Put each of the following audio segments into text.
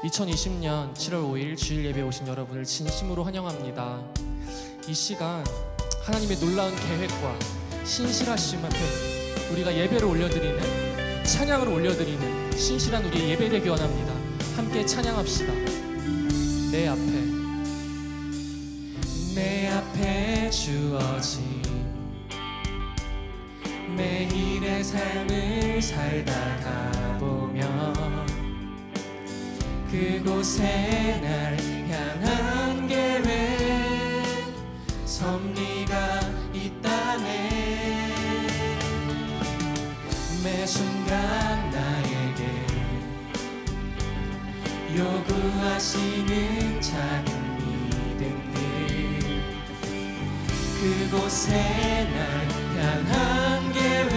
2020년 7월 5일 주일 예배 오신 여러분을 진심으로 환영합니다. 이 시간 하나님의 놀라운 계획과 신실하심 앞에 우리가 예배를 올려드리는, 찬양을 올려드리는 신실한 우리의 예배 되기 원합니다. 함께 찬양합시다. 내 앞에 주어진 매일의 삶을 살다가 보면 그곳에 날 향한 계획, 섭리가 있다네. 매 순간 나에게 요구하시는 작은 믿음들, 그곳에 날 향한 계획,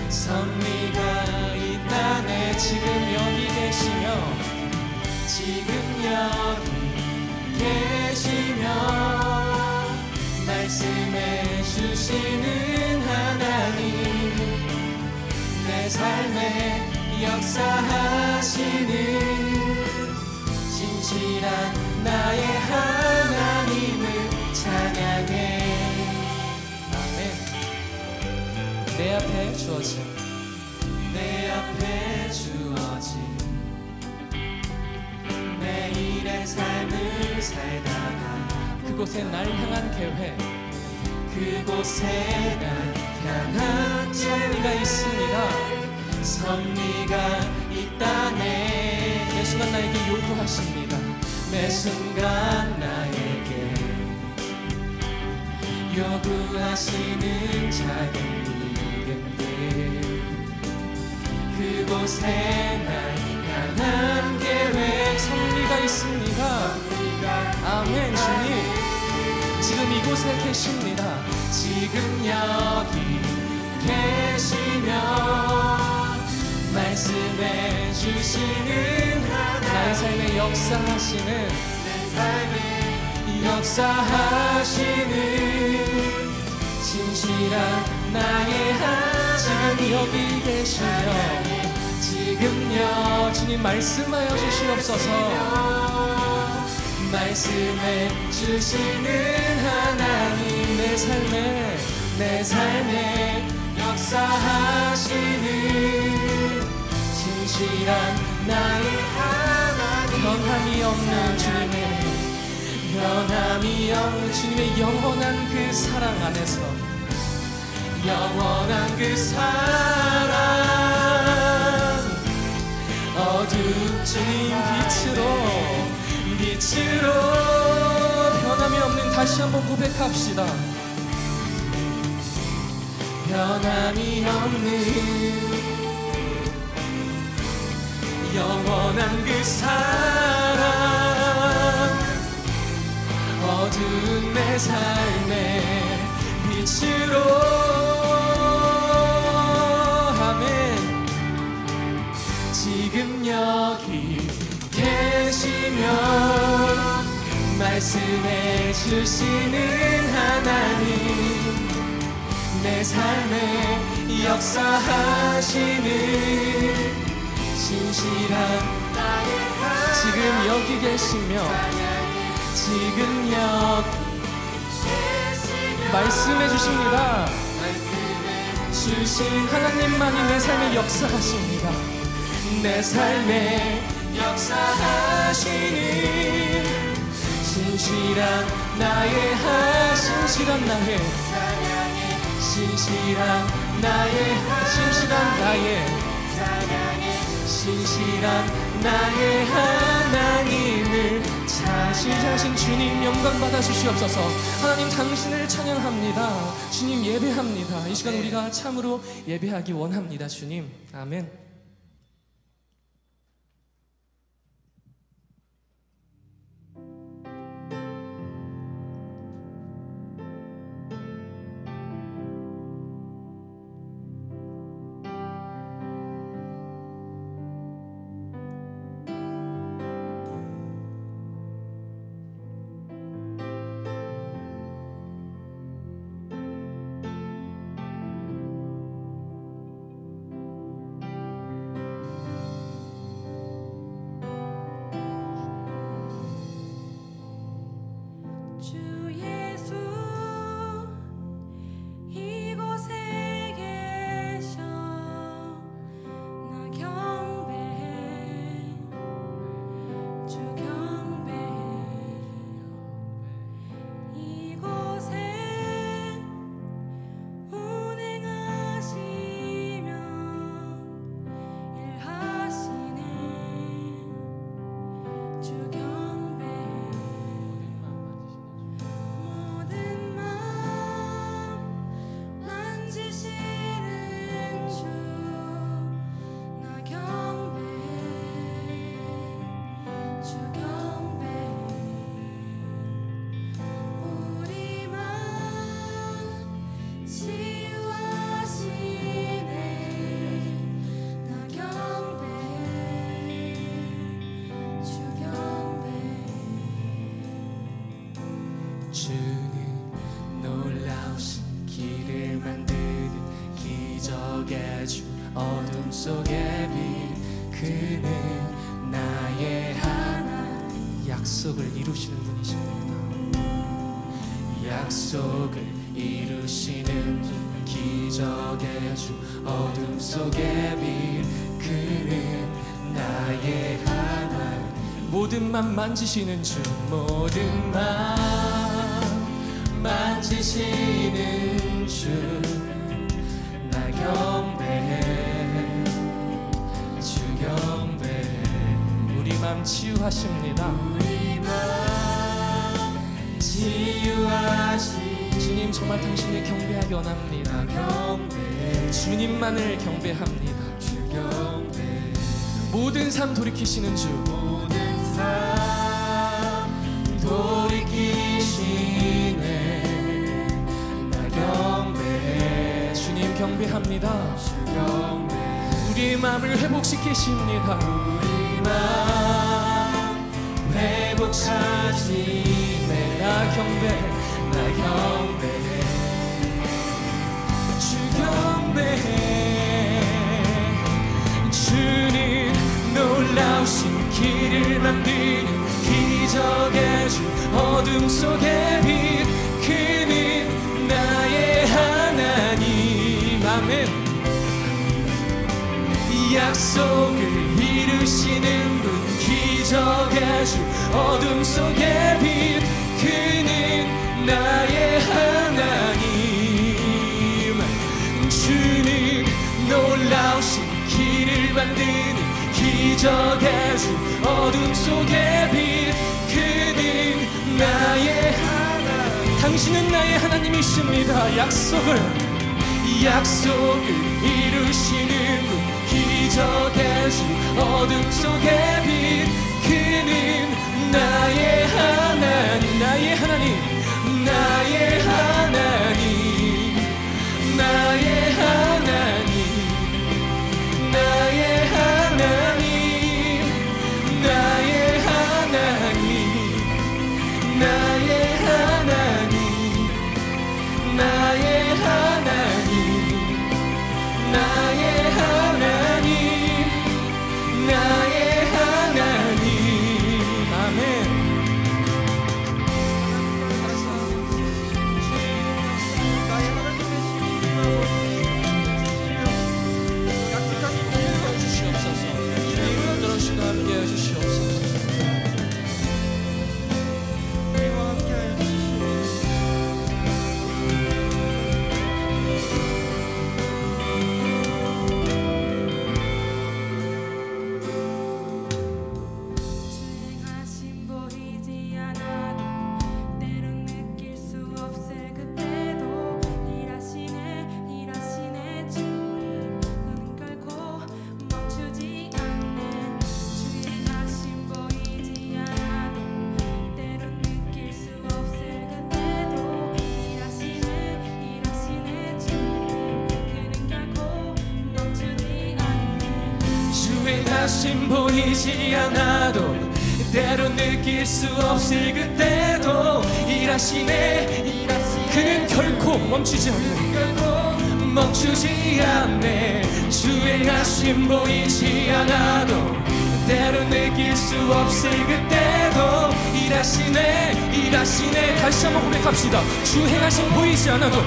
섭리가 있다네. 지금 여기 계시며 말씀해 주시는 하나님, 내 삶에 역사하시는 진실한 나의 하나님을 찬양해. 아멘. 내 앞에 주어진 매일의 삶을 살다가 그곳에 날 향한 계획, 그곳에 날 향한 섭리가 있습니다. 섭리가 있다네. 매 순간 나에게 요구하십니다. 매 순간 나에게 요구하시는 작은 믿음들, 그곳에 날 향한 계획, 섭리가 있습니다. 아멘. 주님 지금 이곳에 계십니다. 지금 여기 계시며 말씀해 주시는 하나님, 나의 삶에 역사하시는, 진실한 나의 하나님, 지금 여기 계시며 주님 말씀하여 주시옵소서. 말씀해 주시는 하나님, 내 삶에 역사하시는 진실한 나의 하나님, 변함이 없는 주님의 영원한 그 사랑 안에서, 영원한 그 사랑, 어둡진 빛으로 변함이 없는, 다시 한번 고백합시다. 변함이 없는 영원한 그 사랑, 어두운 내 삶의 빛으로. 지금 여기 계시며 말씀해 주시는 하나님, 내 삶에 역사하시는 진실한 나의 하나님, 지금 여기 계시며 말씀해 주십니다. 주신 하나님만이 내 삶에 역사하십니다. 내 삶에 역사하시는 진실한 나의 하나님을 자신 주님 영광 받아 주시옵소서. 하나님 당신을 찬양합니다. 주님 예배합니다. 이 시간 우리가 참으로 예배하기 원합니다. 주님. 아멘. 주는 놀라우신 길을 만드는 기적의 주 어둠 속의 빛 그는 나의 하나님 약속을 이루시는 분이십니다. 약속을 이루시는 분 기적의 주 어둠 속의 빛 그는 나의 하나님 모든 맘 만지시는 주 모든 맘 만지시는 주 나 경배해 주 경배해 우리 맘 치유하십니다. 우리 맘 치유하시 주님 정말 당신을 경배하기 원합니다. 경배해 주님만을 경배합니다. 주 경배해 모든 삶 돌이키시는 주 모든 삶 돌이키시네 나 경배해 주님 경배합니다. 주 경배해 우리의 마음을 회복시키십니다. 우리 마음 회복하시네 나 경배해 나 경배해 주 경배해 주는 놀라우신 길을 만드는 기적의 주 어둠 속의 빛 그는 나의 하나님 아멘 약속을 이루시는 분 기적의 주 어둠 속의 빛 그는 나의 하나님 주는 놀라우신 길을 만드는 기적의 주 어둠 속의 빛 그는 나의 하나님 당신은 나의 하나님이십니다. 약속을 이루시는 분 기적의 주 어둠 속의 빛 그는 나의 하나님 나의 하나님 나의 하나님 나의 하나님 나의 하나님 나의 하나님 나의 하나님 나의 하나님 나의 하나님 나의 하나님 아멘 나의 하나님의 신임을 주시옵소서 주님 들어주시고 함께 해주시옵소서 우리와 함께하여 주시옵소서. 주행하신 보이지 않아도 때론 느낄 수 없을 그때도 일하시네 주님 눈은 결코 멈추지 않네 주행하신 보이지 않아도 때론 느낄 수 없을 그때도 일하시네 주님 그는 결코 멈추지 않네 주행하심 보이지 않아도 때로 느낄 수 없을 그때도 일하시네 그는 결코 멈추지 않네 주행하심 보이지 않아도 때로 느낄 수 없을 그때도 일하시네 다시 한번 고백합시다. 주 행하심 보이지 않아도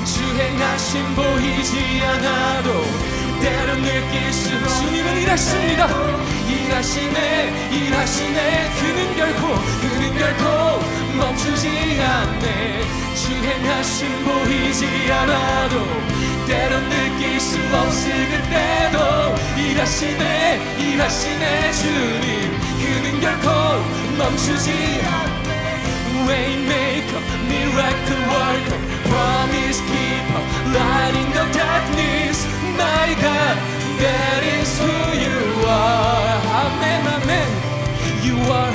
주 행하심 보이지 않아도 때로 느낄 수 주님은 일하십니다. 일하시네 그는 결코 멈추지 않네. 주 행하심 보이지 않아도 때로 느낄 수 없을 그때도 일하시네 주님 그는 결코 멈추지 않네. Waymaker, miracle worker, promise keeper, light in the darkness. My God, that is who you are. Amen, amen. You are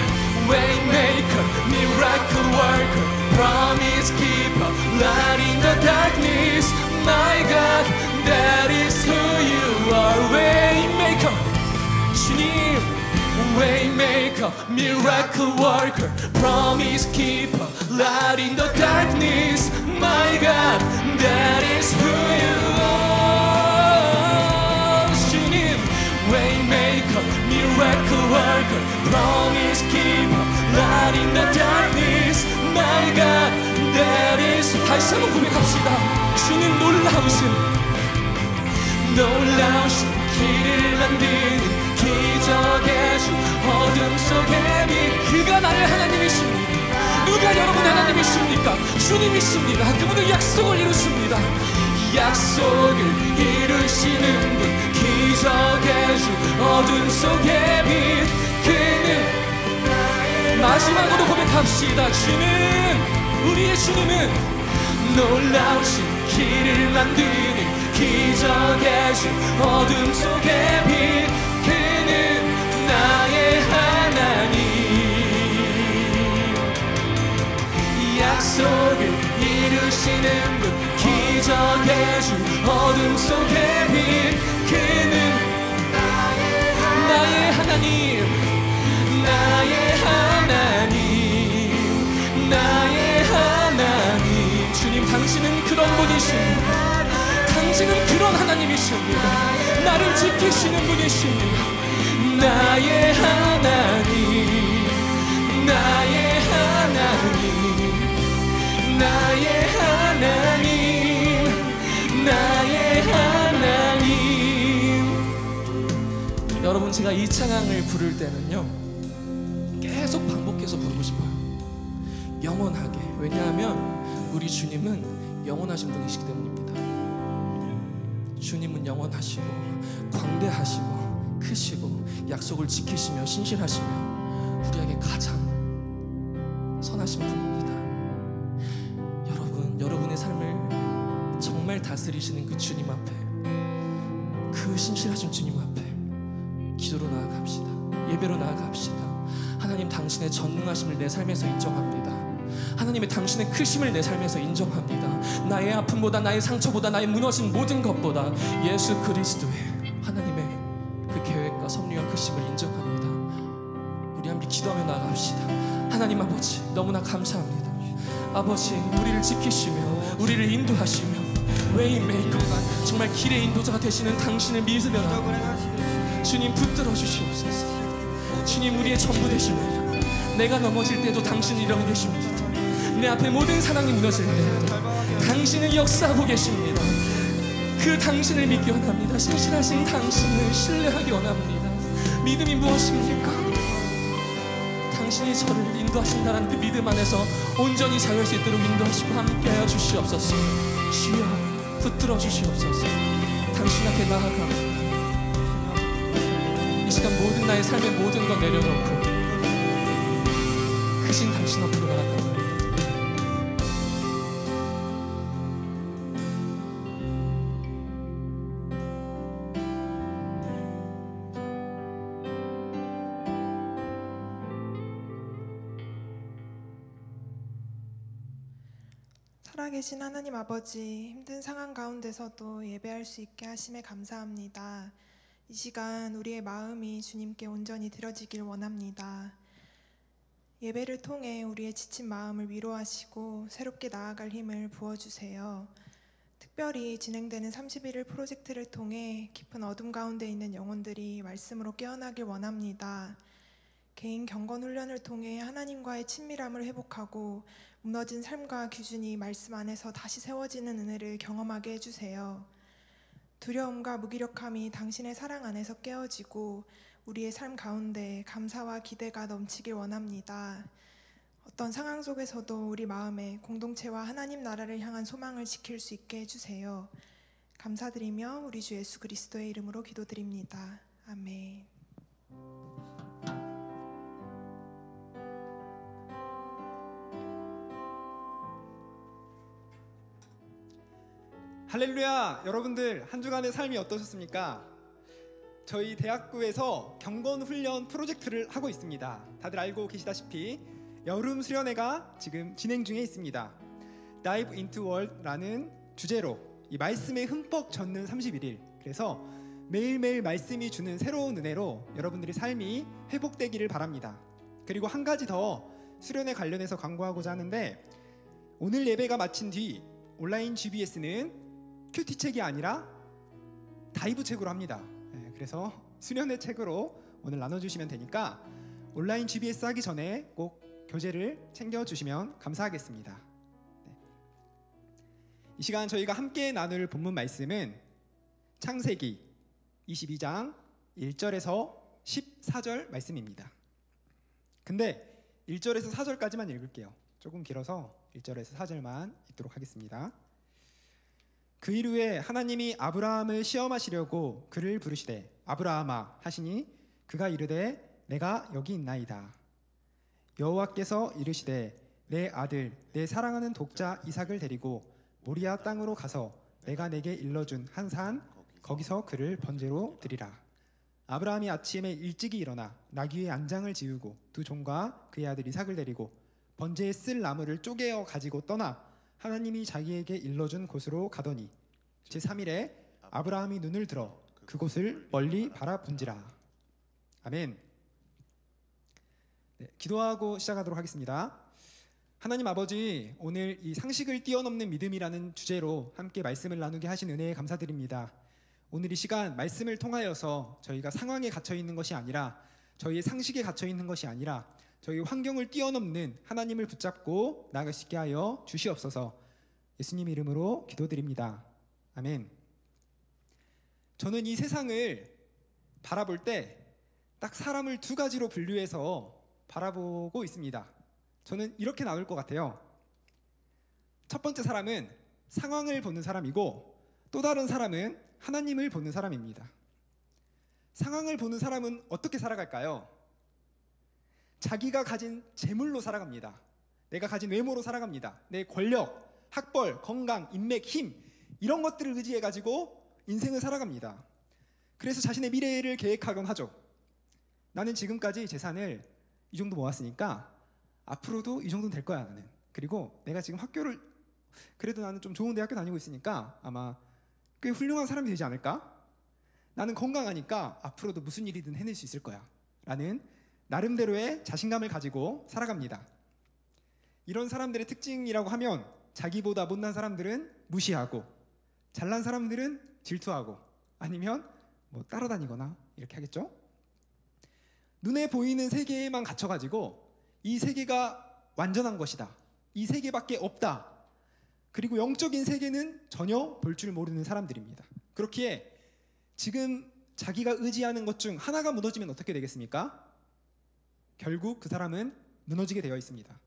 waymaker, miracle worker, promise keeper, light in the darkness. My God, that is who you are. Waymaker, 주님. Waymaker, miracle worker, promise keeper, light in the darkness. My God, that is who you are. 주님, Waymaker, miracle worker, promise keeper, light in the darkness. My God, that is. 다시 한번 고백합시다. 주님 놀라우신 길을 만드는 기적의 주 어둠 속에 빛 그가 나의 하나님이십니다. 누가 여러분의 하나님이십니까? 주님이십니다. 그분은 약속을 이루십니다. 약속을 이루시는 분 기적의 주 어둠 속에 빛 그는 마지막으로 고백합시다. 우리의 주님은 놀라우신 길을 만드는 기적의 주 어둠 속에 빛 그는 나의 하나님. 약속을 이루시는 분 기적의 주 어둠 속에 빛 그는 나의 하나님. 나의 하나님. 주님 당신은 그런 분이십니다. 당신은 그런 하나님이십니다. 나를 지키시는 분이십니다. 나의 하나님. 나의 하나님. 나의 하나님. 나의 하나님. 여러분 제가 이 찬양을 부를 때는요 계속 반복해서 부르고 싶어요. 영원하게. 왜냐하면 우리 주님은 영원하신 분이시기 때문입니다. 주님은 영원하시고 광대하시고 크시고 약속을 지키시며 신실하시며 우리에게 가장 선하신 분입니다. 여러분의 삶을 정말 다스리시는 그 주님 앞에, 그 신실하신 주님 앞에 기도로 나아갑시다. 예배로 나아갑시다. 하나님 당신의 전능하심을 내 삶에서 인정합니다. 하나님의 당신의 크심을 내 삶에서 인정합니다. 나의 아픔보다 나의 상처보다 나의 무너진 모든 것보다 예수 그리스도의 하나님의 그 계획과 섭리와 크심을 인정합니다. 우리 함께 기도하며 나아갑시다. 하나님 아버지 너무나 감사합니다. 아버지 우리를 지키시며 우리를 인도하시며 웨이메이커가 정말 길의 인도자가 되시는 당신을 믿으며 나아갑니다. 주님 붙들어 주시옵소서. 주님 우리의 전부 되십니다. 내가 넘어질 때도 당신은 일어나 계십니다. 내 앞에 모든 사랑이 무너질 때도 당신은 역사하고 계십니다. 그 당신을 믿기 원합니다. 신실하신 당신을 신뢰하기 원합니다. 믿음이 무엇입니까? 당신이 저를 인도하신다는 그 믿음 안에서 온전히 자유할 수 있도록 인도하시고 함께하여 주시옵소서. 주여 붙들어 주시옵소서. 당신 앞에 나아갑니다. 이 시간 모든 나의 삶의 모든 것 내려놓고 크신 당신 앞으로 나아갑니다. 살아계신 하나님 아버지, 힘든 상황 가운데서도 예배할 수 있게 하심에 감사합니다. 이 시간 우리의 마음이 주님께 온전히 드려지길 원합니다. 예배를 통해 우리의 지친 마음을 위로하시고 새롭게 나아갈 힘을 부어주세요. 특별히 진행되는 31일 프로젝트를 통해 깊은 어둠 가운데 있는 영혼들이 말씀으로 깨어나길 원합니다. 개인 경건 훈련을 통해 하나님과의 친밀함을 회복하고 무너진 삶과 기준이 말씀 안에서 다시 세워지는 은혜를 경험하게 해주세요. 두려움과 무기력함이 당신의 사랑 안에서 깨어지고 우리의 삶 가운데 감사와 기대가 넘치길 원합니다. 어떤 상황 속에서도 우리 마음에 공동체와 하나님 나라를 향한 소망을 지킬 수 있게 해주세요. 감사드리며 우리 주 예수 그리스도의 이름으로 기도드립니다. 아멘. 할렐루야! 여러분들 한 주간의 삶이 어떠셨습니까? 저희 대학교에서 경건훈련 프로젝트를 하고 있습니다. 다들 알고 계시다시피 여름 수련회가 지금 진행 중에 있습니다. Dive into Word라는 주제로 이 말씀에 흠뻑 젖는 31일, 그래서 매일매일 말씀이 주는 새로운 은혜로 여러분들의 삶이 회복되기를 바랍니다. 그리고 한 가지 더 수련회 관련해서 광고하고자 하는데, 오늘 예배가 마친 뒤 온라인 GBS는 큐티 책이 아니라 다이브 책으로 합니다. 그래서 수련회 책으로 오늘 나눠주시면 되니까 온라인 GBS 하기 전에 꼭 교재를 챙겨주시면 감사하겠습니다. 이 시간 저희가 함께 나눌 본문 말씀은 창세기 22장 1절에서 14절 말씀입니다. 근데 1절에서 4절까지만 읽을게요. 조금 길어서 1절에서 4절만 읽도록 하겠습니다. 그 일 후에 하나님이 아브라함을 시험하시려고 그를 부르시되 아브라함아 하시니 그가 이르되 내가 여기 있나이다. 여호와께서 이르시되 내 아들 내 사랑하는 독자 이삭을 데리고 모리아 땅으로 가서 내가 내게 일러준 한 산 거기서 그를 번제로 드리라. 아브라함이 아침에 일찍이 일어나 나귀의 안장을 지우고 두 종과 그의 아들 이삭을 데리고 번제에 쓸 나무를 쪼개어 가지고 떠나 하나님이 자기에게 일러준 곳으로 가더니 제3일에 아브라함이 눈을 들어 그곳을 멀리 바라본지라. 아멘. 네, 기도하고 시작하도록 하겠습니다. 하나님 아버지, 오늘 이 상식을 뛰어넘는 믿음이라는 주제로 함께 말씀을 나누게 하신 은혜에 감사드립니다. 오늘 이 시간 말씀을 통하여서 저희가 상황에 갇혀 있는 것이 아니라, 저희의 상식에 갇혀 있는 것이 아니라 저희 환경을 뛰어넘는 하나님을 붙잡고 나아갈 수 있게 하여 주시옵소서. 예수님 이름으로 기도드립니다. 아멘. 저는 이 세상을 바라볼 때 딱 사람을 두 가지로 분류해서 바라보고 있습니다. 저는 이렇게 나눌 것 같아요. 첫 번째 사람은 상황을 보는 사람이고, 또 다른 사람은 하나님을 보는 사람입니다. 상황을 보는 사람은 어떻게 살아갈까요? 자기가 가진 재물로 살아갑니다. 내가 가진 외모로 살아갑니다. 내 권력, 학벌, 건강, 인맥, 힘, 이런 것들을 의지해 가지고 인생을 살아갑니다. 그래서 자신의 미래를 계획하곤 하죠. 나는 지금까지 재산을 이 정도 모았으니까 앞으로도 이 정도는 될 거야 나는. 그리고 내가 지금 학교를, 그래도 나는 좀 좋은 대학교 다니고 있으니까 아마 꽤 훌륭한 사람이 되지 않을까? 나는 건강하니까 앞으로도 무슨 일이든 해낼 수 있을 거야 라는 나름대로의 자신감을 가지고 살아갑니다. 이런 사람들의 특징이라고 하면, 자기보다 못난 사람들은 무시하고, 잘난 사람들은 질투하고, 아니면 뭐 따라다니거나 이렇게 하겠죠. 눈에 보이는 세계에만 갇혀가지고 이 세계가 완전한 것이다, 이 세계밖에 없다, 그리고 영적인 세계는 전혀 볼 줄 모르는 사람들입니다. 그렇기에 지금 자기가 의지하는 것 중 하나가 무너지면 어떻게 되겠습니까? 결국 그 사람은 무너지게 되어 있습니다.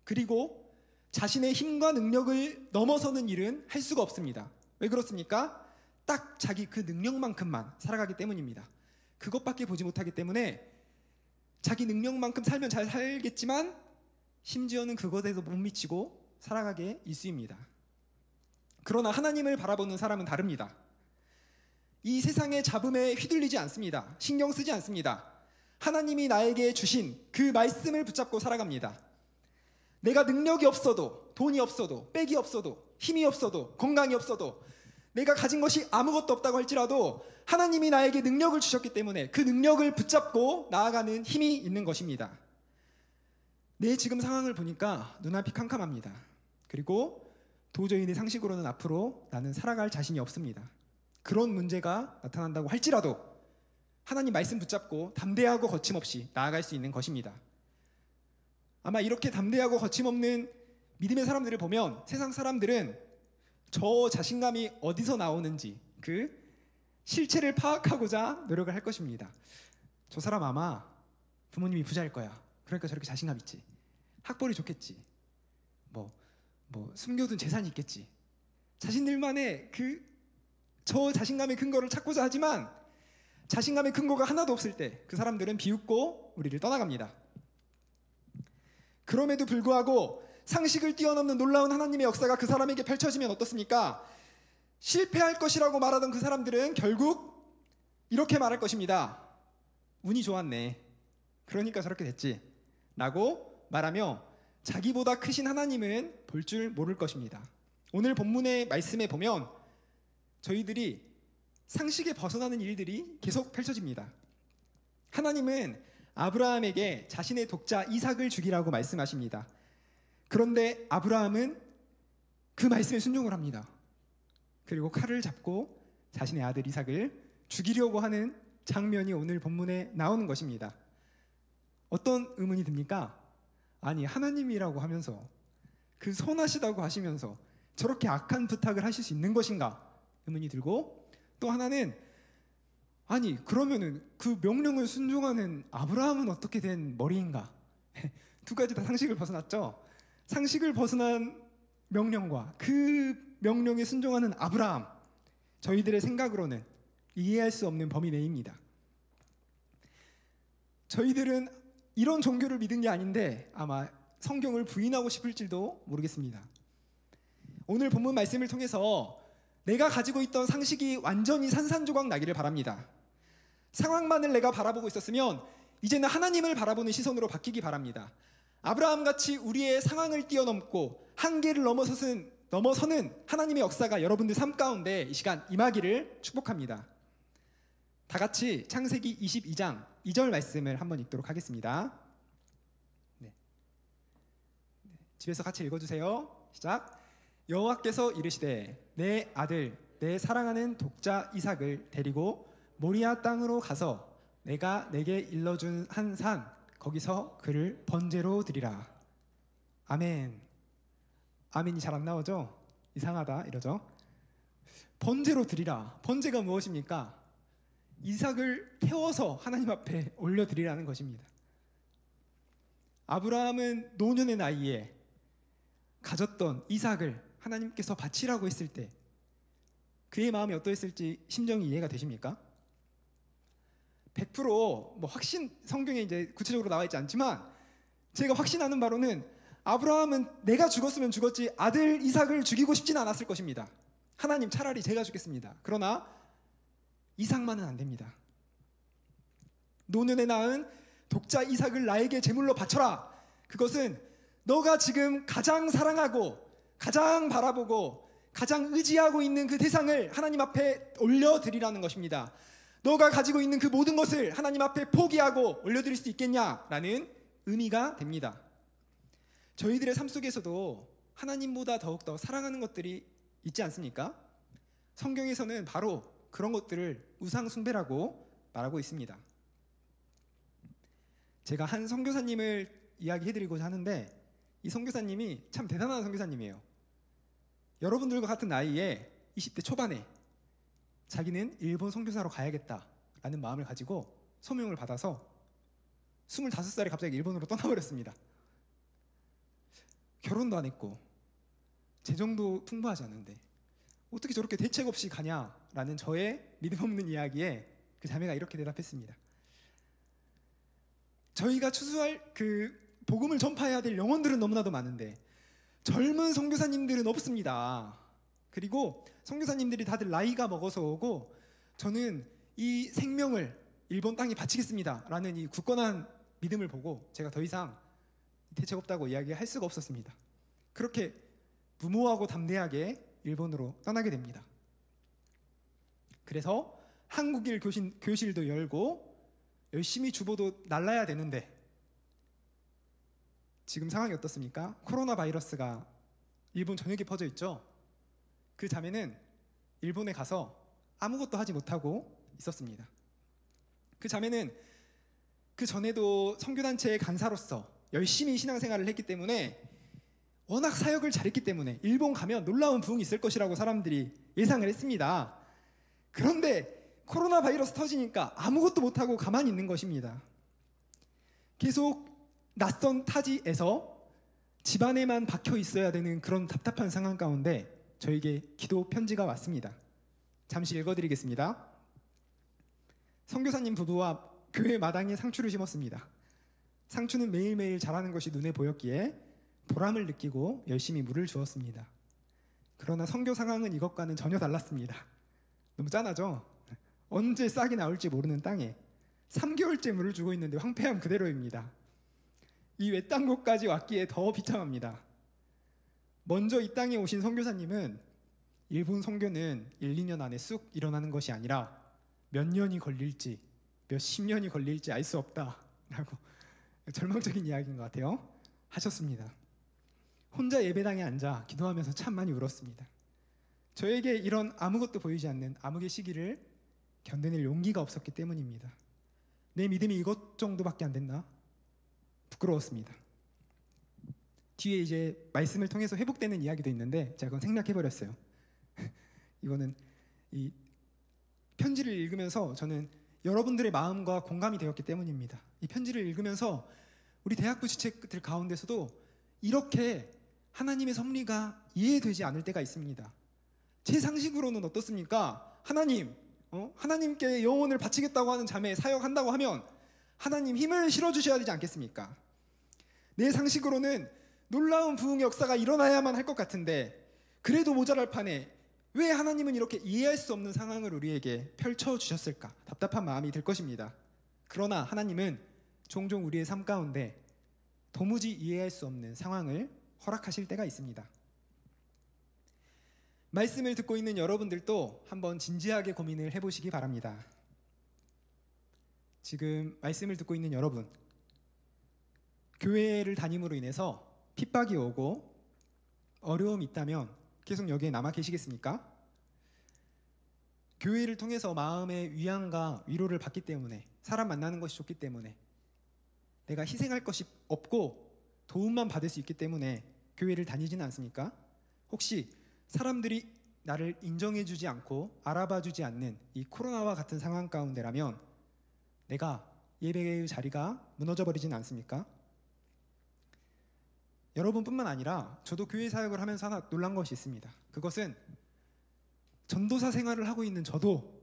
그리고 자신의 힘과 능력을 넘어서는 일은 할 수가 없습니다. 왜 그렇습니까? 딱 자기 그 능력만큼만 살아가기 때문입니다. 그것밖에 보지 못하기 때문에 자기 능력만큼 살면 잘 살겠지만 심지어는 그것에도 못 미치고 살아가게 일쑤입니다. 그러나 하나님을 바라보는 사람은 다릅니다. 이 세상의 잡음에 휘둘리지 않습니다. 신경 쓰지 않습니다. 하나님이 나에게 주신 그 말씀을 붙잡고 살아갑니다. 내가 능력이 없어도, 돈이 없어도, 빽이 없어도, 힘이 없어도, 건강이 없어도, 내가 가진 것이 아무것도 없다고 할지라도 하나님이 나에게 능력을 주셨기 때문에 그 능력을 붙잡고 나아가는 힘이 있는 것입니다. 내 지금 상황을 보니까 눈앞이 캄캄합니다. 그리고 도저히 내 상식으로는 앞으로 나는 살아갈 자신이 없습니다. 그런 문제가 나타난다고 할지라도 하나님 말씀 붙잡고 담대하고 거침없이 나아갈 수 있는 것입니다. 아마 이렇게 담대하고 거침없는 믿음의 사람들을 보면 세상 사람들은 저 자신감이 어디서 나오는지 그 실체를 파악하고자 노력을 할 것입니다. 저 사람 아마 부모님이 부자일 거야. 그러니까 저렇게 자신감 있지. 학벌이 좋겠지. 뭐 숨겨둔 재산이 있겠지. 자신들만의 저 자신감의 근거를 찾고자 하지만 자신감의 근거가 하나도 없을 때 그 사람들은 비웃고 우리를 떠나갑니다. 그럼에도 불구하고 상식을 뛰어넘는 놀라운 하나님의 역사가 그 사람에게 펼쳐지면 어떻습니까? 실패할 것이라고 말하던 그 사람들은 결국 이렇게 말할 것입니다. 운이 좋았네. 그러니까 저렇게 됐지. 라고 말하며 자기보다 크신 하나님은 볼 줄 모를 것입니다. 오늘 본문의 말씀에 보면 저희들이 상식에 벗어나는 일들이 계속 펼쳐집니다. 하나님은 아브라함에게 자신의 독자 이삭을 주기라고 말씀하십니다. 그런데 아브라함은 그 말씀에 순종을 합니다. 그리고 칼을 잡고 자신의 아들 이삭을 죽이려고 하는 장면이 오늘 본문에 나오는 것입니다. 어떤 의문이 듭니까? 아니, 하나님이라고 하면서 그 선하시다고 하시면서 저렇게 악한 부탁을 하실 수 있는 것인가? 의문이 들고, 또 하나는 아니, 그러면은 그 명령을 순종하는 아브라함은 어떻게 된 머리인가? 두 가지 다 상식을 벗어났죠. 상식을 벗어난 명령과 그 명령에 순종하는 아브라함, 저희들의 생각으로는 이해할 수 없는 범위 내입니다. 저희들은 이런 종교를 믿은 게 아닌데 아마 성경을 부인하고 싶을지도 모르겠습니다. 오늘 본문 말씀을 통해서 내가 가지고 있던 상식이 완전히 산산조각 나기를 바랍니다. 상황만을 내가 바라보고 있었으면 이제는 하나님을 바라보는 시선으로 바뀌기 바랍니다. 아브라함같이 우리의 상황을 뛰어넘고 한계를 넘어서는 하나님의 역사가 여러분들 삶 가운데 이 시간 임하기를 축복합니다. 다 같이 창세기 22장 2절 말씀을 한번 읽도록 하겠습니다. 네. 집에서 같이 읽어주세요. 시작. 여호와께서 이르시되 내 아들 내 사랑하는 독자 이삭을 데리고 모리아 땅으로 가서 내가 내게 일러준 한 산 거기서 그를 번제로 드리라. 아멘. 아멘이 잘 안 나오죠? 이상하다 이러죠? 번제로 드리라. 번제가 무엇입니까? 이삭을 태워서 하나님 앞에 올려드리라는 것입니다. 아브라함은 노년의 나이에 가졌던 이삭을 하나님께서 바치라고 했을 때 그의 마음이 어떠했을지 심정이 이해가 되십니까? 100% 성경에 이제 구체적으로 나와 있지 않지만 제가 확신하는 바로는 아브라함은 내가 죽었으면 죽었지 아들 이삭을 죽이고 싶지는 않았을 것입니다. 하나님, 차라리 제가 죽겠습니다. 그러나 이삭만은 안 됩니다. 노년에 낳은 독자 이삭을 나에게 제물로 바쳐라. 그것은 너가 지금 가장 사랑하고 가장 바라보고 가장 의지하고 있는 그 대상을 하나님 앞에 올려드리라는 것입니다. 너가 가지고 있는 그 모든 것을 하나님 앞에 포기하고 올려드릴 수 있겠냐라는 의미가 됩니다. 저희들의 삶 속에서도 하나님보다 더욱더 사랑하는 것들이 있지 않습니까? 성경에서는 바로 그런 것들을 우상 숭배라고 말하고 있습니다. 제가 한 선교사님을 이야기해드리고자 하는데 이 선교사님이 참 대단한 선교사님이에요. 여러분들과 같은 나이에 20대 초반에 자기는 일본 선교사로 가야겠다라는 마음을 가지고 소명을 받아서 25살에 갑자기 일본으로 떠나버렸습니다. 결혼도 안 했고 재정도 풍부하지 않은데 어떻게 저렇게 대책 없이 가냐라는 저의 믿음 없는 이야기에 그 자매가 이렇게 대답했습니다. 저희가 추수할 그 복음을 전파해야 될 영혼들은 너무나도 많은데 젊은 선교사님들은 없습니다. 그리고 선교사님들이 다들 나이가 먹어서 오고 저는 이 생명을 일본 땅에 바치겠습니다 라는 이 굳건한 믿음을 보고 제가 더 이상 대책 없다고 이야기할 수가 없었습니다. 그렇게 무모하고 담대하게 일본으로 떠나게 됩니다. 그래서 한국일 교실도 열고 열심히 주보도 날라야 되는데 지금 상황이 어떻습니까? 코로나 바이러스가 일본 전역에 퍼져 있죠. 그 자매는 일본에 가서 아무것도 하지 못하고 있었습니다. 그 자매는 그 전에도 선교단체의 간사로서 열심히 신앙생활을 했기 때문에, 워낙 사역을 잘했기 때문에 일본 가면 놀라운 부흥이 있을 것이라고 사람들이 예상을 했습니다. 그런데 코로나 바이러스 터지니까 아무것도 못하고 가만히 있는 것입니다. 계속 낯선 타지에서 집안에만 박혀 있어야 되는 그런 답답한 상황 가운데 저에게 기도 편지가 왔습니다. 잠시 읽어드리겠습니다. 선교사님 부부와 교회 마당에 상추를 심었습니다. 상추는 매일매일 자라는 것이 눈에 보였기에 보람을 느끼고 열심히 물을 주었습니다. 그러나 선교 상황은 이것과는 전혀 달랐습니다. 너무 짠하죠? 언제 싹이 나올지 모르는 땅에 3개월째 물을 주고 있는데 황폐함 그대로입니다. 이 외딴 곳까지 왔기에 더 비참합니다. 먼저 이 땅에 오신 선교사님은 일본 선교는 1, 2년 안에 쑥 일어나는 것이 아니라 몇 년이 걸릴지, 몇 십 년이 걸릴지 알 수 없다라고 절망적인 이야기인 것 같아요. 하셨습니다. 혼자 예배당에 앉아 기도하면서 참 많이 울었습니다. 저에게 이런 아무것도 보이지 않는 암흑의 시기를 견뎌낼 용기가 없었기 때문입니다. 내 믿음이 이것 정도밖에 안 됐나? 부끄러웠습니다. 뒤에 이제 말씀을 통해서 회복되는 이야기도 있는데 제가 그건 생략해버렸어요. 이거는 이 편지를 읽으면서 저는 여러분들의 마음과 공감이 되었기 때문입니다. 이 편지를 읽으면서 우리 대학부 지체들 가운데서도 이렇게 하나님의 섭리가 이해되지 않을 때가 있습니다. 제 상식으로는 어떻습니까? 하나님께 영혼을 바치겠다고 하는 자매 사역한다고 하면 하나님 힘을 실어주셔야 되지 않겠습니까? 내 상식으로는 놀라운 부흥의 역사가 일어나야만 할 것 같은데 그래도 모자랄 판에 왜 하나님은 이렇게 이해할 수 없는 상황을 우리에게 펼쳐주셨을까? 답답한 마음이 들 것입니다. 그러나 하나님은 종종 우리의 삶 가운데 도무지 이해할 수 없는 상황을 허락하실 때가 있습니다. 말씀을 듣고 있는 여러분들도 한번 진지하게 고민을 해보시기 바랍니다. 지금 말씀을 듣고 있는 여러분, 교회를 다님으로 인해서 핍박이 오고 어려움이 있다면 계속 여기에 남아 계시겠습니까? 교회를 통해서 마음의 위안과 위로를 받기 때문에, 사람 만나는 것이 좋기 때문에, 내가 희생할 것이 없고 도움만 받을 수 있기 때문에 교회를 다니지는 않습니까? 혹시 사람들이 나를 인정해주지 않고 알아봐주지 않는 이 코로나와 같은 상황 가운데라면 내가 예배의 자리가 무너져버리지는 않습니까? 여러분뿐만 아니라 저도 교회 사역을 하면서 하나 놀란 것이 있습니다. 그것은 전도사 생활을 하고 있는 저도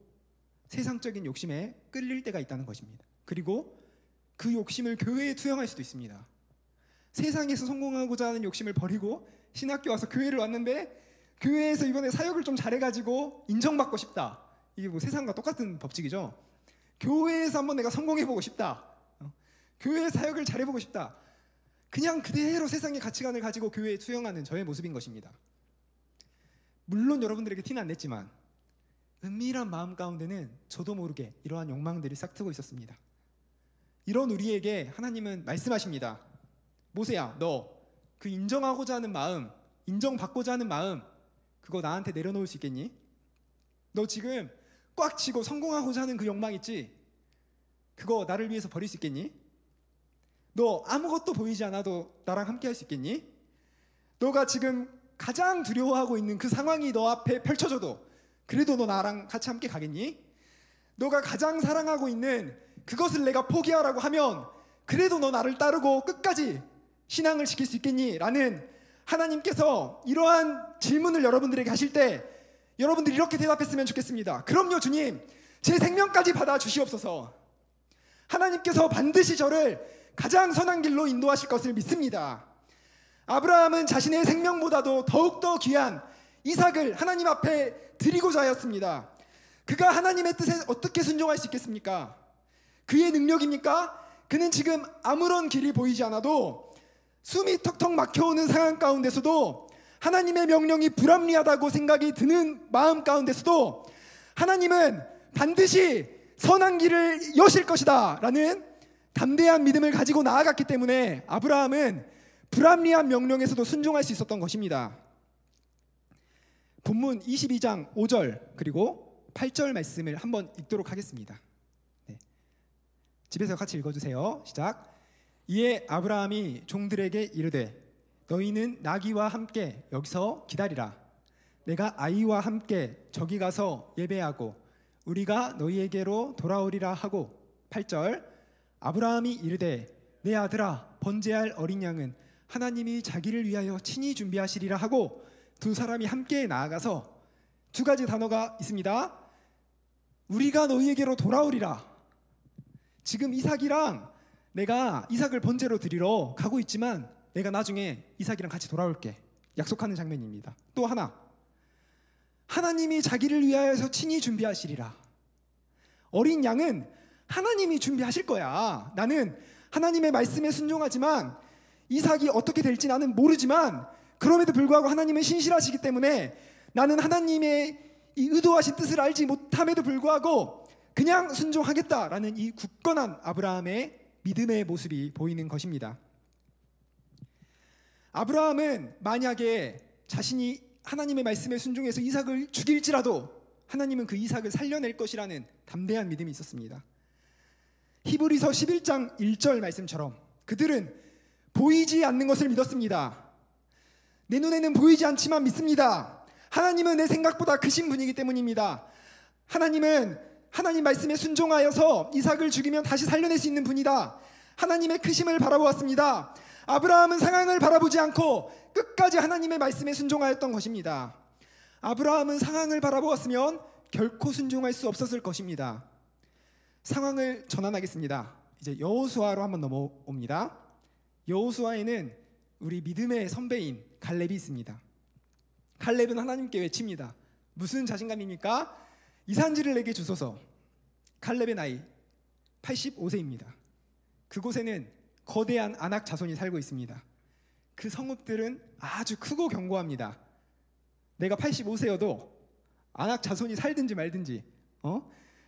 세상적인 욕심에 끌릴 때가 있다는 것입니다. 그리고 그 욕심을 교회에 투영할 수도 있습니다. 세상에서 성공하고자 하는 욕심을 버리고 신학교 와서 교회를 왔는데 교회에서 이번에 사역을 좀 잘해가지고 인정받고 싶다. 이게 뭐 세상과 똑같은 법칙이죠. 교회에서 한번 내가 성공해보고 싶다. 교회 사역을 잘해보고 싶다. 그냥 그대로 세상의 가치관을 가지고 교회에 투영하는 저의 모습인 것입니다. 물론 여러분들에게 티는 안 냈지만 은밀한 마음 가운데는 저도 모르게 이러한 욕망들이 싹트고 있었습니다. 이런 우리에게 하나님은 말씀하십니다. 모세야, 너 그 인정하고자 하는 마음, 인정받고자 하는 마음, 그거 나한테 내려놓을 수 있겠니? 너 지금 꽉 쥐고 성공하고자 하는 그 욕망 있지? 그거 나를 위해서 버릴 수 있겠니? 너 아무것도 보이지 않아도 나랑 함께 할 수 있겠니? 너가 지금 가장 두려워하고 있는 그 상황이 너 앞에 펼쳐져도 그래도 너 나랑 같이 함께 가겠니? 너가 가장 사랑하고 있는 그것을 내가 포기하라고 하면 그래도 너 나를 따르고 끝까지 신앙을 지킬 수 있겠니? 라는 하나님께서 이러한 질문을 여러분들에게 하실 때 여러분들이 이렇게 대답했으면 좋겠습니다. 그럼요 주님, 제 생명까지 받아 주시옵소서. 하나님께서 반드시 저를 가장 선한 길로 인도하실 것을 믿습니다. 아브라함은 자신의 생명보다도 더욱더 귀한 이삭을 하나님 앞에 드리고자 하였습니다. 그가 하나님의 뜻에 어떻게 순종할 수 있겠습니까? 그의 능력입니까? 그는 지금 아무런 길이 보이지 않아도 숨이 턱턱 막혀오는 상황 가운데서도 하나님의 명령이 불합리하다고 생각이 드는 마음 가운데서도 하나님은 반드시 선한 길을 여실 것이다 라는 담대한 믿음을 가지고 나아갔기 때문에 아브라함은 불합리한 명령에서도 순종할 수 있었던 것입니다. 본문 22장 5절 그리고 8절 말씀을 한번 읽도록 하겠습니다. 네. 집에서 같이 읽어주세요. 시작. 이에 아브라함이 종들에게 이르되 너희는 나귀와 함께 여기서 기다리라. 내가 아이와 함께 저기 가서 예배하고 우리가 너희에게로 돌아오리라 하고 8절 아브라함이 이르되 내 아들아 번제할 어린 양은 하나님이 자기를 위하여 친히 준비하시리라 하고 두 사람이 함께 나아가서 두 가지 단어가 있습니다. 우리가 너희에게로 돌아오리라. 지금 이삭이랑 내가 이삭을 번제로 드리러 가고 있지만 내가 나중에 이삭이랑 같이 돌아올게 약속하는 장면입니다. 또 하나 하나님이 자기를 위하여서 친히 준비하시리라. 어린 양은 하나님이 준비하실 거야. 나는 하나님의 말씀에 순종하지만 이삭이 어떻게 될지 나는 모르지만 그럼에도 불구하고 하나님은 신실하시기 때문에 나는 하나님의 이 의도하신 뜻을 알지 못함에도 불구하고 그냥 순종하겠다라는 이 굳건한 아브라함의 믿음의 모습이 보이는 것입니다. 아브라함은 만약에 자신이 하나님의 말씀에 순종해서 이삭을 죽일지라도 하나님은 그 이삭을 살려낼 것이라는 담대한 믿음이 있었습니다. 히브리서 11장 1절 말씀처럼 그들은 보이지 않는 것을 믿었습니다. 내 눈에는 보이지 않지만 믿습니다. 하나님은 내 생각보다 크신 분이기 때문입니다. 하나님은 하나님 말씀에 순종하여서 이삭을 죽이면 다시 살려낼 수 있는 분이다. 하나님의 크심을 바라보았습니다. 아브라함은 상황을 바라보지 않고 끝까지 하나님의 말씀에 순종하였던 것입니다. 아브라함은 상황을 바라보았으면 결코 순종할 수 없었을 것입니다. 상황을 전환하겠습니다. 이제 여호수아로 한번 넘어옵니다. 여호수아에는 우리 믿음의 선배인 갈렙이 있습니다. 갈렙은 하나님께 외칩니다. 무슨 자신감입니까? 이 산지를 내게 주소서. 갈렙의 나이 85세입니다. 그곳에는 거대한 아낙 자손이 살고 있습니다. 그 성읍들은 아주 크고 견고합니다. 내가 85세여도 아낙 자손이 살든지 말든지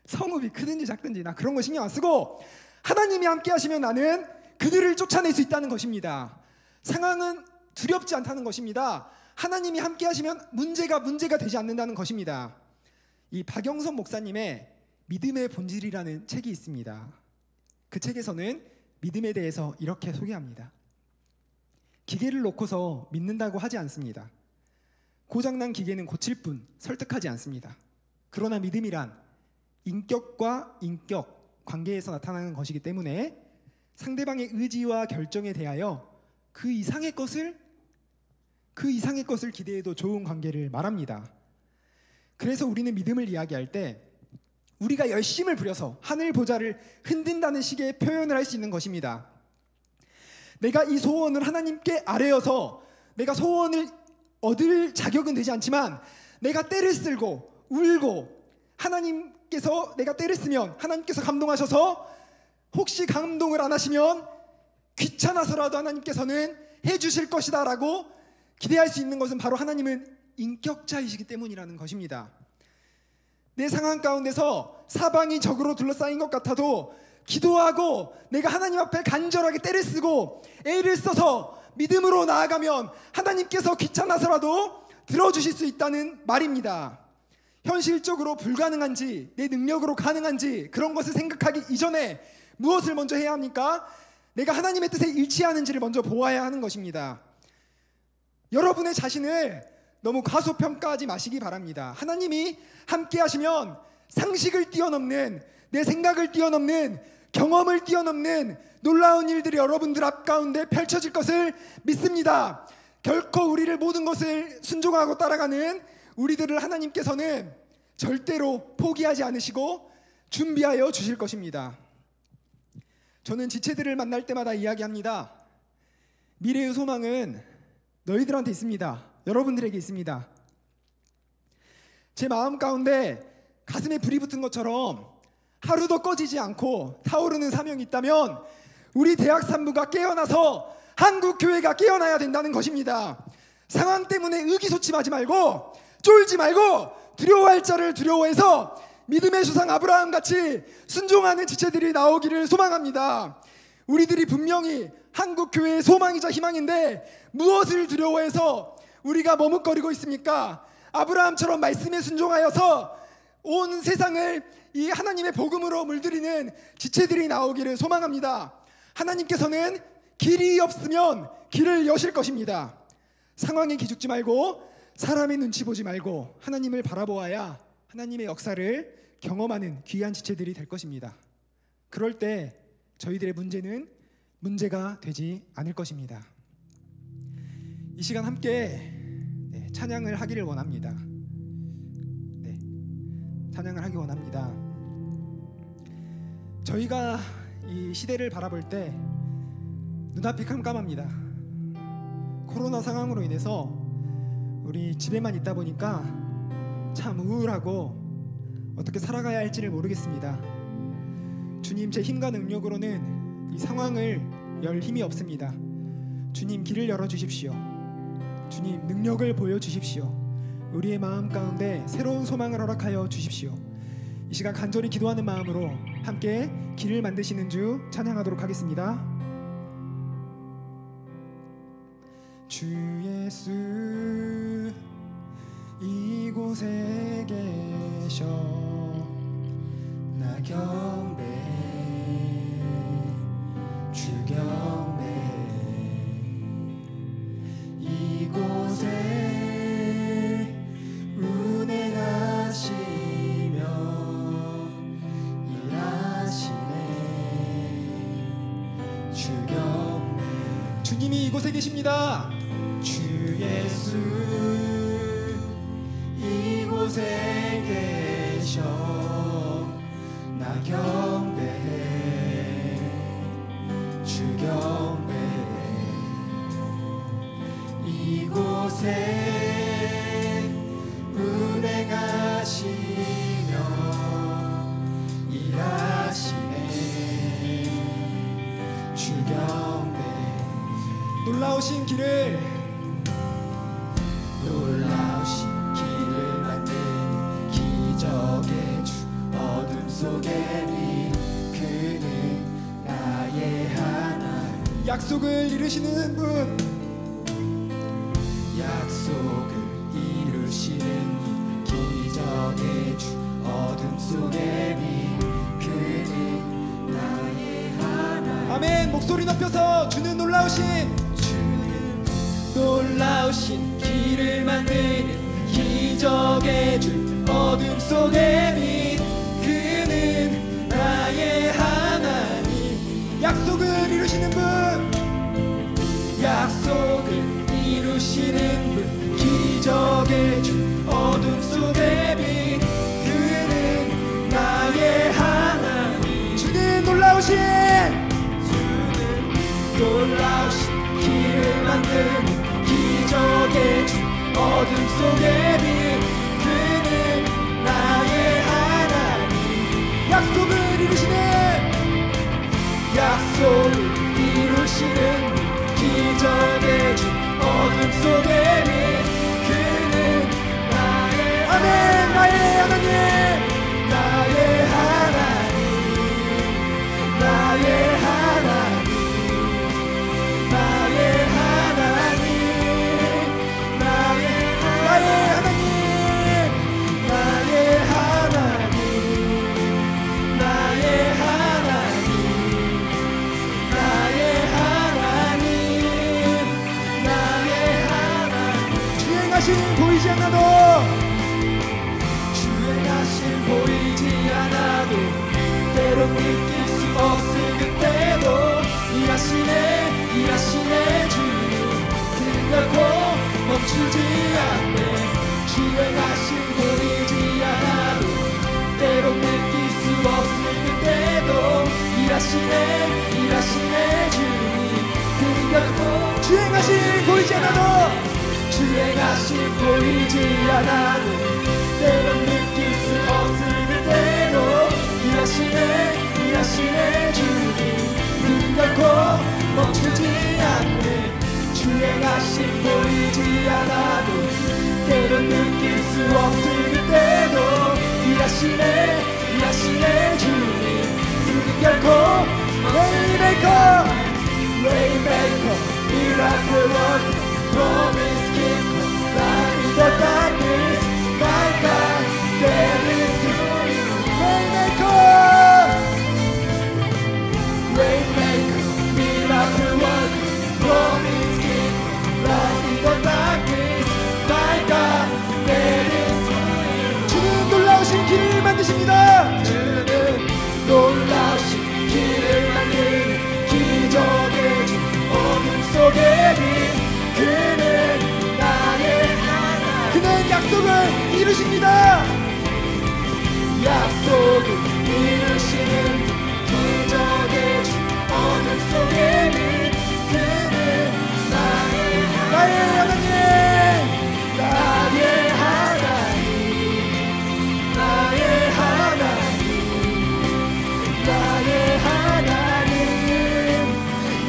성읍이 크든지 작든지 나 그런 거 신경 안 쓰고 하나님이 함께 하시면 나는 그들을 쫓아낼 수 있다는 것입니다. 상황은 두렵지 않다는 것입니다. 하나님이 함께 하시면 문제가 되지 않는다는 것입니다. 이 박영선 목사님의 믿음의 본질이라는 책이 있습니다. 그 책에서는 믿음에 대해서 이렇게 소개합니다. 기계를 놓고서 믿는다고 하지 않습니다. 고장난 기계는 고칠 뿐 설득하지 않습니다. 그러나 믿음이란 인격과 인격 관계에서 나타나는 것이기 때문에 상대방의 의지와 결정에 대하여 그 이상의 것을 기대해도 좋은 관계를 말합니다. 그래서 우리는 믿음을 이야기할 때 우리가 열심을 부려서 하늘 보좌를 흔든다는 식의 표현을 할 수 있는 것입니다. 내가 이 소원을 하나님께 아뢰어서 내가 소원을 얻을 자격은 되지 않지만 내가 떼를 쓸고 울고 하나님께서 내가 떼를 쓰면 하나님께서 감동하셔서 혹시 감동을 안 하시면 귀찮아서라도 하나님께서는 해주실 것이다 라고 기대할 수 있는 것은 바로 하나님은 인격자이시기 때문이라는 것입니다. 내 상황 가운데서 사방이 적으로 둘러싸인 것 같아도 기도하고 내가 하나님 앞에 간절하게 떼를 쓰고 애를 써서 믿음으로 나아가면 하나님께서 귀찮아서라도 들어주실 수 있다는 말입니다. 현실적으로 불가능한지 내 능력으로 가능한지 그런 것을 생각하기 이전에 무엇을 먼저 해야 합니까? 내가 하나님의 뜻에 일치하는지를 먼저 보아야 하는 것입니다. 여러분의 자신을 너무 과소평가하지 마시기 바랍니다. 하나님이 함께 하시면 상식을 뛰어넘는 내 생각을 뛰어넘는 경험을 뛰어넘는 놀라운 일들이 여러분들 앞 가운데 펼쳐질 것을 믿습니다. 결코 우리를 모든 것을 순종하고 따라가는 우리들을 하나님께서는 절대로 포기하지 않으시고 준비하여 주실 것입니다. 저는 지체들을 만날 때마다 이야기합니다. 미래의 소망은 너희들한테 있습니다. 여러분들에게 있습니다. 제 마음 가운데 가슴에 불이 붙은 것처럼 하루도 꺼지지 않고 타오르는 사명이 있다면 우리 대학 산부가 깨어나서 한국 교회가 깨어나야 된다는 것입니다. 상황 때문에 의기소침하지 말고 쫄지 말고 두려워할 자를 두려워해서 믿음의 조상 아브라함 같이 순종하는 지체들이 나오기를 소망합니다. 우리들이 분명히 한국 교회의 소망이자 희망인데 무엇을 두려워해서 우리가 머뭇거리고 있습니까? 아브라함처럼 말씀에 순종하여서 온 세상을 이 하나님의 복음으로 물들이는 지체들이 나오기를 소망합니다. 하나님께서는 길이 없으면 길을 여실 것입니다. 상황에 기죽지 말고 사람의 눈치 보지 말고 하나님을 바라보아야 하나님의 역사를 경험하는 귀한 지체들이 될 것입니다. 그럴 때 저희들의 문제는 문제가 되지 않을 것입니다. 이 시간 함께 찬양을 하기를 원합니다. 찬양을 하기 원합니다. 저희가 이 시대를 바라볼 때 눈앞이 깜깜합니다. 코로나 상황으로 인해서 우리 집에만 있다 보니까 참 우울하고 어떻게 살아가야 할지를 모르겠습니다. 주님, 제 힘과 능력으로는 이 상황을 열 힘이 없습니다. 주님, 길을 열어주십시오. 주님, 능력을 보여주십시오. 우리의 마음 가운데 새로운 소망을 허락하여 주십시오. 이 시간 간절히 기도하는 마음으로 함께 길을 만드시는 주 찬양하도록 하겠습니다. 주 예수 이곳에 계셔 나 경배해 주 경배해 이곳에 운행하시며 일하시네 주 경배해 주님이 이곳에 계십니다. 주 예수 이곳에 계셔 나 경배해 주 경배해 이곳에 운행하시며 일하시네 주 경배해 놀라우신 길을 만든 기적의 주 어둠 속에 빛 그는 나의 하나님 약속을 이루시는 분 약속을 이루시는 분 기적의 주 어둠 속에 빛 그는 나의 하나님 아멘. 목소리 높여서 주는 놀라우신 길을 만드는 기적의 주 어둠 속에 빛 그는 나의 하나님 약속을 이루시는 분 기적의 주 어둠 속에 빛 그는 나의 하나님 주는 놀라우신 길을 만드는 기적의 주 어둠 속에 빛 그는 나의 하나님 약속을 이루시는 기적의 주 어둠 속에 빛 그는 나의 아멘 나의 하나님 나의 하나님 나의 하나님 나의 하나님 나의 하나님 나의 하나님 나의 하나님 나의 하나님 나의 하나님 주행하심 보이지 않아도 때론 느낄 수 없을 그때도 일하시네 주님 그는 결코 멈추지 않네 주행하심 보이지 않아도 때론 느낄 수 없을 그때도 일하시네 주님 그는 결코 주행하심 보이지 않아도 때론 느낄 수 없을 그때도 일하시네 주님 그는 결코 멈추지 않네 주행하심 보이지 않아도 때론 느낄 수 없을 그때도 일하시네 주님 그는 결코 Waymaker Miracle worker Promise keeper Light in the darkness 이루십니다. 약속을 이루시는 기적의 주 어둠 속에 그는 나의 하나님, 나의 하나님 나의 하나님 나의 하나님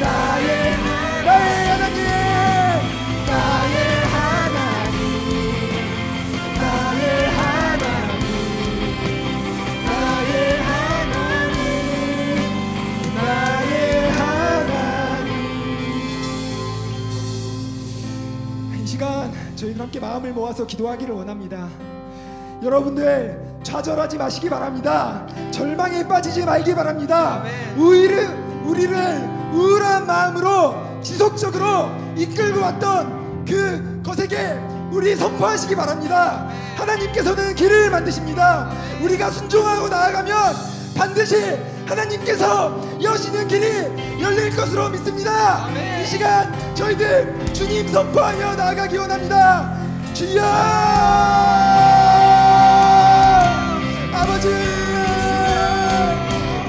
나의 나의 하나님, 나의 하나님 나의 하나님 나의 하나님 나의 하나님. 이 시간 저희들 함께 마음을 모아서 기도하기를 원합니다. 여러분들 좌절하지 마시기 바랍니다. 절망에 빠지지 말기 바랍니다. 우리를 우울한 마음으로 지속적으로 이끌고 왔던 그 것에게 우리 선포하시기 바랍니다. 하나님께서는 길을 만드십니다. 우리가 순종하고 나아가면 반드시 하나님께서 여시는 길이 열릴 것으로 믿습니다. 이 시간 저희들 주님 선포하며 나아가기 원합니다. 주여, 아버지,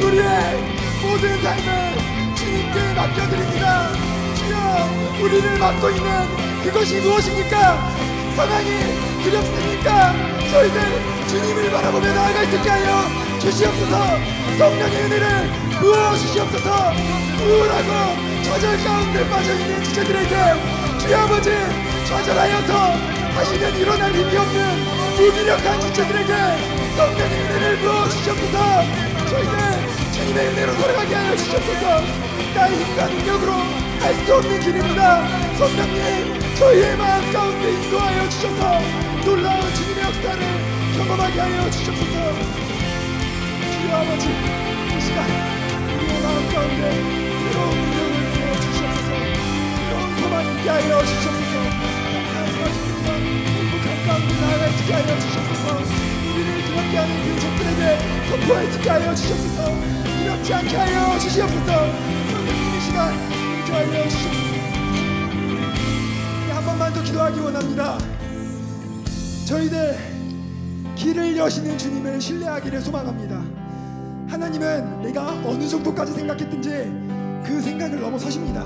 우리의 모든 삶을 주님께 맡겨드립니다. 주여, 우리를 맡고 있는 그것이 무엇입니까? 상황이 두렵습니까? 저희들 주님을 바라보며 나아갈 수 있게 하여 주시옵소서. 성령의 은혜를 부어주시옵소서. 우울하고 좌절 가운데 빠져있는 지체들에게 주여 아버지, 좌절하여서 다시는 일어날 힘이 없는 무기력한 지체들에게 성령의 은혜를 부어주시옵소서. 저희들 주님의 은혜로 돌아가게 하여 주시옵소서. 나의 힘과 능력으로 할 수 없는 길입니다. 성령님, 저희의 마음 가운데 인도하여 주셔서 놀라운 주님의 역사를 경험하게 하여 주시옵소서. 주여 아버지, 이 시간 우리의 마음 가운데 새로운 능력을 부어주시옵소서. 새로운 소망이 있게 하여 주시옵소서. 감사합니다. 주님과 행복한 가운데 나아갈 수 있게 하여 주시옵소서. 우리를 두렵게 하는 그 적들에게 선포할 수 있게 하여 주시옵소서. 두렵지 않게 하여 주시옵소서. 성령님, 이 시간 인도하여 주시옵소서. 한 번만 더 기도하기 원합니다. 저희들 길을 여시는 주님을 신뢰하기를 소망합니다. 하나님은 내가 어느 정도까지 생각했든지 그 생각을 넘어서십니다.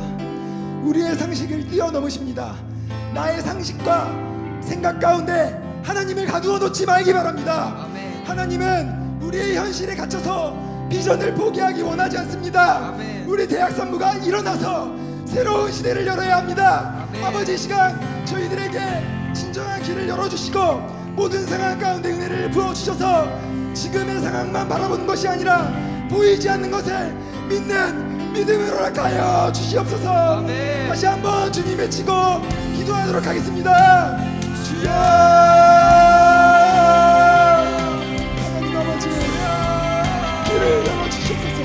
우리의 상식을 뛰어넘으십니다. 나의 상식과 생각 가운데 하나님을 가두어 놓지 말기 바랍니다. 하나님은 우리의 현실에 갇혀서 비전을 포기하기 원하지 않습니다. 우리 대학 산부가 일어나서 새로운 시대를 열어야 합니다. 아버지, 이 시간 저희들에게 진정한 길을 열어주시고 모든 상황 가운데 은혜를 부어주셔서 지금의 상황만 바라보는 것이 아니라 보이지 않는 것을 믿는 믿음으로 허락하여 주시옵소서. 다시 한번 주님 외치고 기도하도록 하겠습니다. 주여, 하나님 아버지, 길을 열어주시옵소서.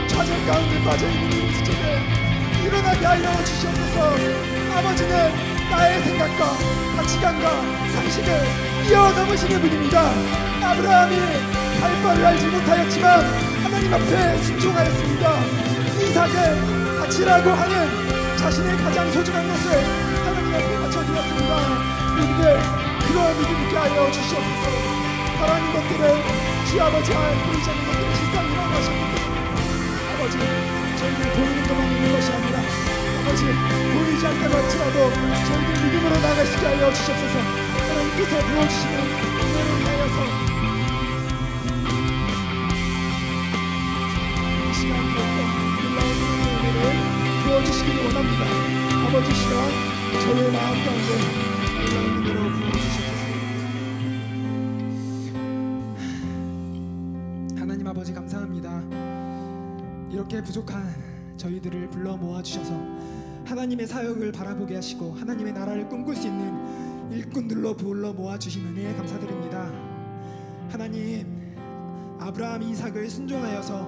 좌절 가운데 빠져있는 이 지체들 일어나게 하여 주시옵소서. 아버지는 나의 생각과 가치관과 상식을 뛰어넘으시는 분입니다. 아브라함이 할 바를 알지 못하였지만 하나님 앞에 순종하였습니다. 이삭을 바치라고 하는 자신의 가장 소중한 것을 하나님 앞에 바쳐드렸습니다. 우리들 그런 믿음 있게 하여 주시옵소서. 바라는 것들을 주 아버지와 보이지 않는 것들을 실상 일어나십니다. 아버지, 저희들 보이는 것만 있는 것이 아니라 아버지, 보이지 않다고 할지라도 저희들 믿음으로 나아갈 수 있게 하여 주시옵소서. 하나님께서 부어주시는 은혜를 위하여서 이 시간 가운데 놀라운 은혜를 부어주시기를 원합니다. 아버지, 시간 저희의 마음 가운데 놀라운 은혜로 부어주시옵소서. 하나님 아버지, 감사합니다. 이렇게 부족한 저희들을 불러 모아주셔서 하나님의 사역을 바라보게 하시고 하나님의 나라를 꿈꿀 수 있는 일꾼들로 불러 모아주신 은혜에 감사드립니다. 하나님, 아브라함 이삭을 순종하여서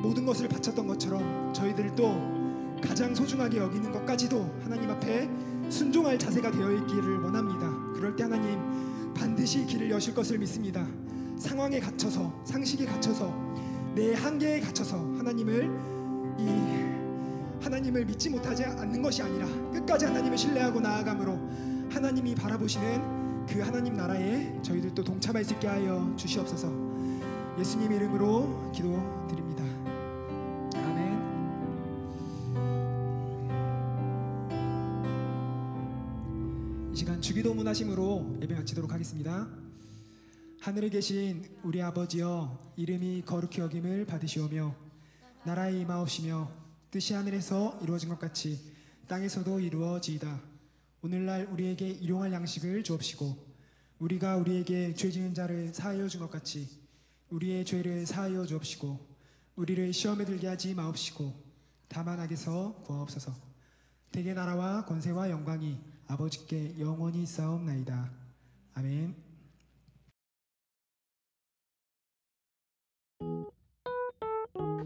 모든 것을 바쳤던 것처럼 저희들도 가장 소중하게 여기는 것까지도 하나님 앞에 순종할 자세가 되어 있기를 원합니다. 그럴 때 하나님 반드시 길을 여실 것을 믿습니다. 상황에 갇혀서, 상식에 갇혀서, 내 한계에 갇혀서 하나님을 믿지 못하지 않는 것이 아니라 끝까지 하나님을 신뢰하고 나아감으로 하나님이 바라보시는 그 하나님 나라에 저희들도 동참할 수 있게 하여 주시옵소서. 예수님 이름으로 기도드립니다. 아멘. 이 시간 주기도문 하심으로 예배 마치도록 하겠습니다. 하늘에 계신 우리 아버지여, 이름이 거룩히 여김을 받으시오며 나라에 임하옵시며 뜻이 하늘에서 이루어진 것 같이 땅에서도 이루어지이다. 오늘날 우리에게 일용할 양식을 주옵시고 우리가 우리에게 죄 지은 자를 사하여 준 것 같이 우리의 죄를 사하여 주옵시고 우리를 시험에 들게 하지 마옵시고 다만 악에서 구하옵소서. 대개 나라와 권세와 영광이 아버지께 영원히 있사옵나이다. 아멘.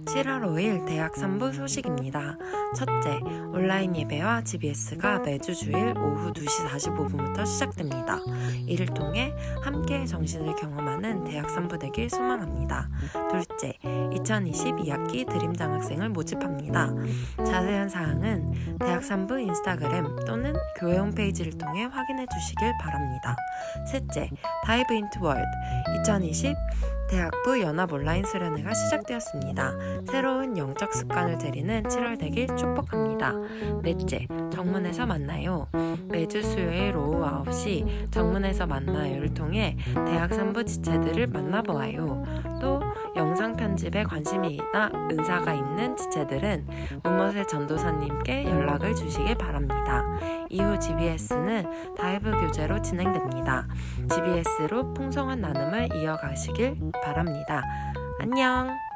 7월 5일 대학 3부 소식입니다. 첫째, 온라인 예배와 GBS가 매주 주일 오후 2시 45분부터 시작됩니다. 이를 통해 함께의 정신을 경험하는 대학 3부 되길 소망합니다. 둘째, 2022학기 드림장 학생을 모집합니다. 자세한 사항은 대학 3부 인스타그램 또는 교회 홈페이지를 통해 확인해 주시길 바랍니다. 셋째, 다이브 인투 월드 2020 대학부 연합 온라인 수련회가 시작되었습니다. 새로운 영적 습관을 들이는 7월 되길 축복합니다. 넷째, 정문에서 만나요. 매주 수요일 오후 9시 정문에서 만나요를 통해 대학 3부 지체들을 만나보아요. 또 영상 편집에 관심이나 은사가 있는 지체들은 문모세 전도사님께 연락을 주시길 바랍니다. 이후 GBS는 다이브 교재로 진행됩니다. GBS로 풍성한 나눔을 이어가시길 바랍니다. 안녕!